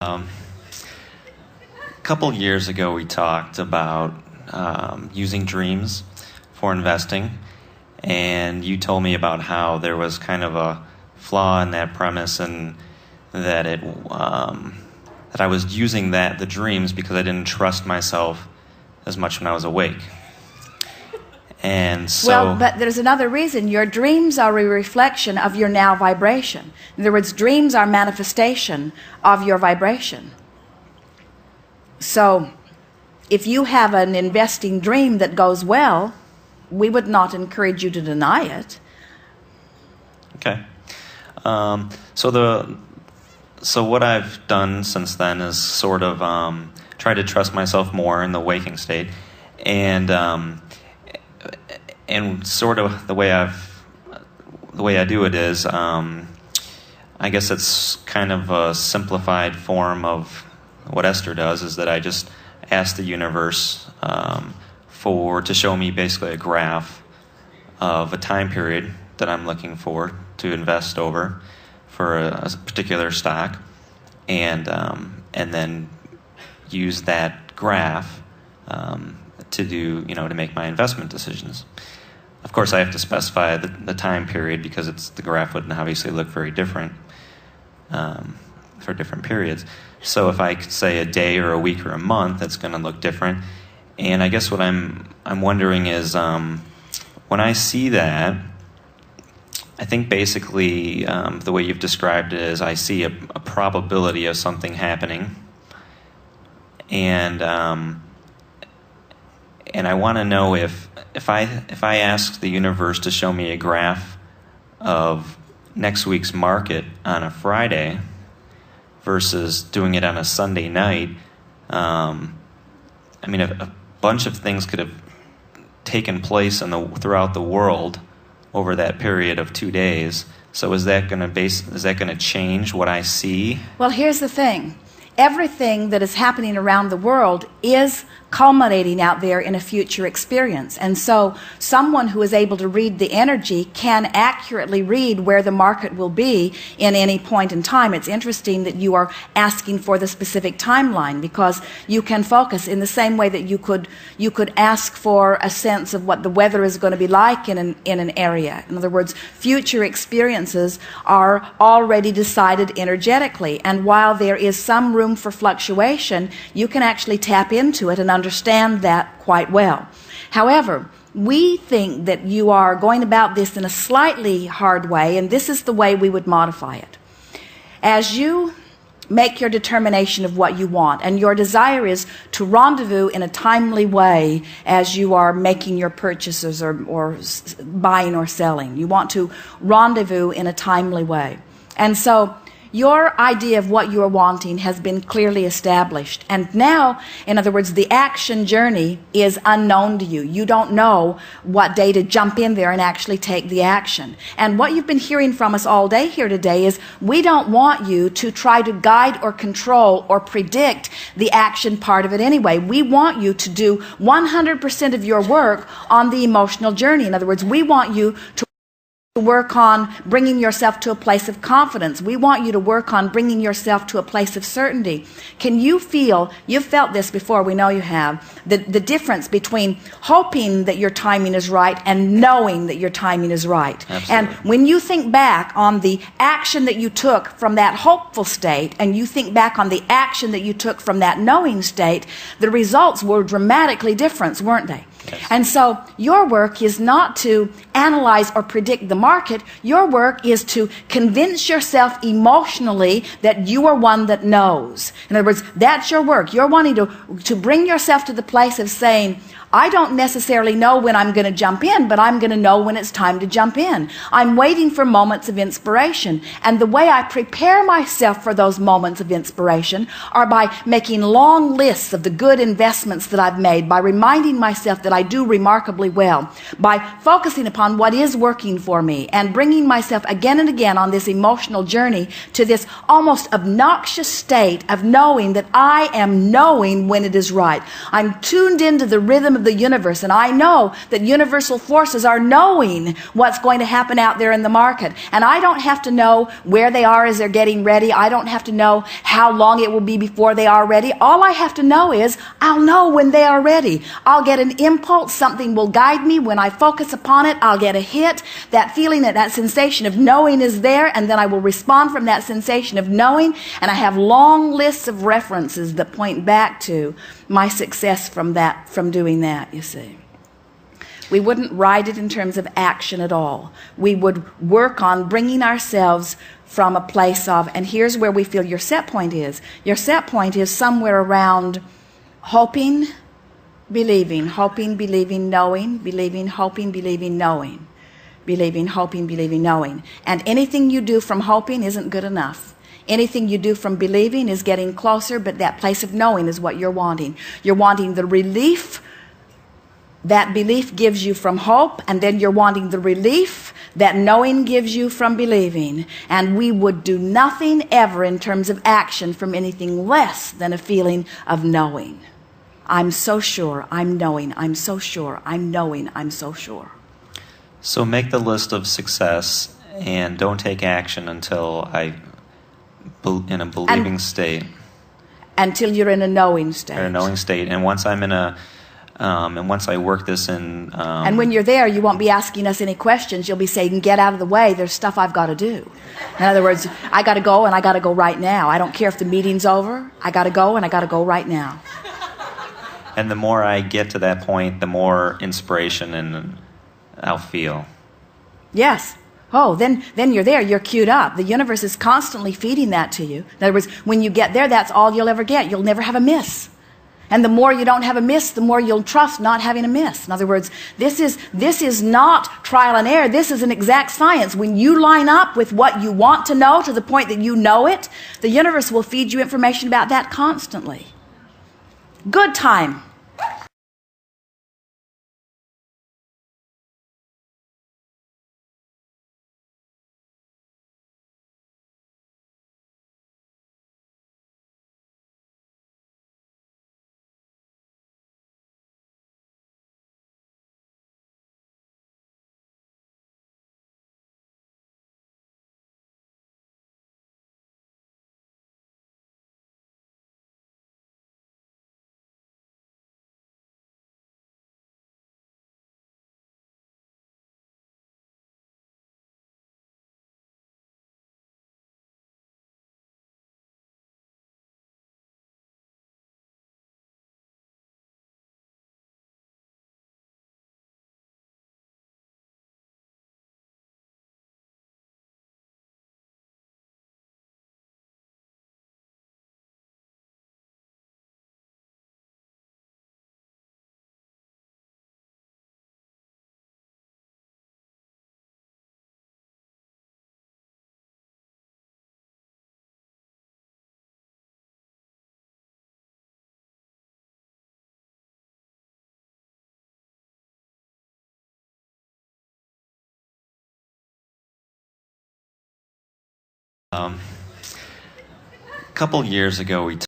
A couple years ago, we talked about using dreams for investing, and you told me about how there was kind of a flaw in that premise, and that that I was using the dreams because I didn't trust myself as much when I was awake. And so, well, but there's another reason. Your dreams are a reflection of your now vibration. In other words, dreams are manifestation of your vibration. So if you have an investing dream that goes well, we would not encourage you to deny it. Okay. So what I've done since then is sort of try to trust myself more in the waking state, and sort of the way I do it is, I guess it's kind of a simplified form of what Esther does, is that I just ask the universe to show me basically a graph of a time period that I'm looking for to invest over for a particular stock, and then use that graph to make my investment decisions. Of course, I have to specify the time period, because the graph would obviously look very different for different periods. So if I could say a day or a week or a month, it's going to look different. And I guess what I'm wondering is, when I see that, I think basically the way you've described it is I see a probability of something happening, and I want to know if I ask the universe to show me a graph of next week's market on a Friday versus doing it on a Sunday night. I mean, a bunch of things could have taken place throughout the world over that period of 2 days. So is that going to change what I see? Well, here's the thing. Everything that is happening around the world is culminating out there in a future experience. And so someone who is able to read the energy can accurately read where the market will be in any point in time. It's interesting that you are asking for the specific timeline, because you can focus in the same way that you could ask for a sense of what the weather is going to be like in an area. In other words, future experiences are already decided energetically, and while there is some room for fluctuation, you can actually tap into it and understand that quite well. However, we think that you are going about this in a slightly hard way, and this is the way we would modify it. As you make your determination of what you want, and your desire is to rendezvous in a timely way as you are making your purchases or buying or selling. You want to rendezvous in a timely way. And so your idea of what you are wanting has been clearly established. And now, in other words, the action journey is unknown to you. You don't know what day to jump in there and actually take the action. And what you've been hearing from us all day here today is we don't want you to try to guide or control or predict the action part of it anyway. We want you to do 100% of your work on the emotional journey. In other words, we want you to work on bringing yourself to a place of confidence. We want you to work on bringing yourself to a place of certainty. Can you feel, you've felt this before, we know you have, the difference between hoping that your timing is right and knowing that your timing is right? Absolutely. And when you think back on the action that you took from that hopeful state, and you think back on the action that you took from that knowing state, the results were dramatically different, weren't they? Yes. And so your work is not to analyze or predict the market. Your work is to convince yourself emotionally that you are one that knows. In other words, that's your work. You're wanting to bring yourself to the place of saying, I don't necessarily know when I'm going to jump in, but I'm going to know when it's time to jump in. I'm waiting for moments of inspiration. And the way I prepare myself for those moments of inspiration are by making long lists of the good investments that I've made, by reminding myself that I do remarkably well, by focusing upon what is working for me, and bringing myself again and again on this emotional journey to this almost obnoxious state of knowing that I am knowing when it is right. I'm tuned into the rhythm of of the universe, and I know that universal forces are knowing what's going to happen out there in the market. And I don't have to know where they are as they're getting ready. I don't have to know how long it will be before they are ready. All I have to know is I'll know when they are ready. I'll get an impulse. Something will guide me. When I focus upon it, I'll get a hit. That feeling, that sensation of knowing is there, and then I will respond from that sensation of knowing. And I have long lists of references that point back to my success from doing that, you see. We wouldn't write it in terms of action at all. We would work on bringing ourselves from a place of, and here's where we feel your set point is. Your set point is somewhere around hoping, believing, hoping, believing, knowing, believing, hoping, believing, knowing, believing, hoping, believing, knowing. And anything you do from hoping isn't good enough. Anything you do from believing is getting closer, but that place of knowing is what you're wanting. You're wanting the relief that belief gives you from hope, and then you're wanting the relief that knowing gives you from believing. And we would do nothing ever in terms of action from anything less than a feeling of knowing. I'm so sure, I'm knowing, I'm so sure, I'm knowing, I'm so sure. So make the list of success and don't take action until in a believing state. Until you're in a knowing state. In a knowing state. And once I'm in and once I work this in... and when you're there, you won't be asking us any questions. You'll be saying, get out of the way. There's stuff I've got to do. In other words, I got to go, and I got to go right now. I don't care if the meeting's over. I got to go, and I got to go right now. And the more I get to that point, the more inspiration I'll feel. Yes. Oh, then you're there. You're queued up. The universe is constantly feeding that to you. In other words, when you get there, that's all you'll ever get. You'll never have a miss. And the more you don't have a miss, the more you'll trust not having a miss. In other words, this is not trial and error. This is an exact science. When you line up with what you want to know to the point that you know it, the universe will feed you information about that constantly. Good time. A couple years ago, we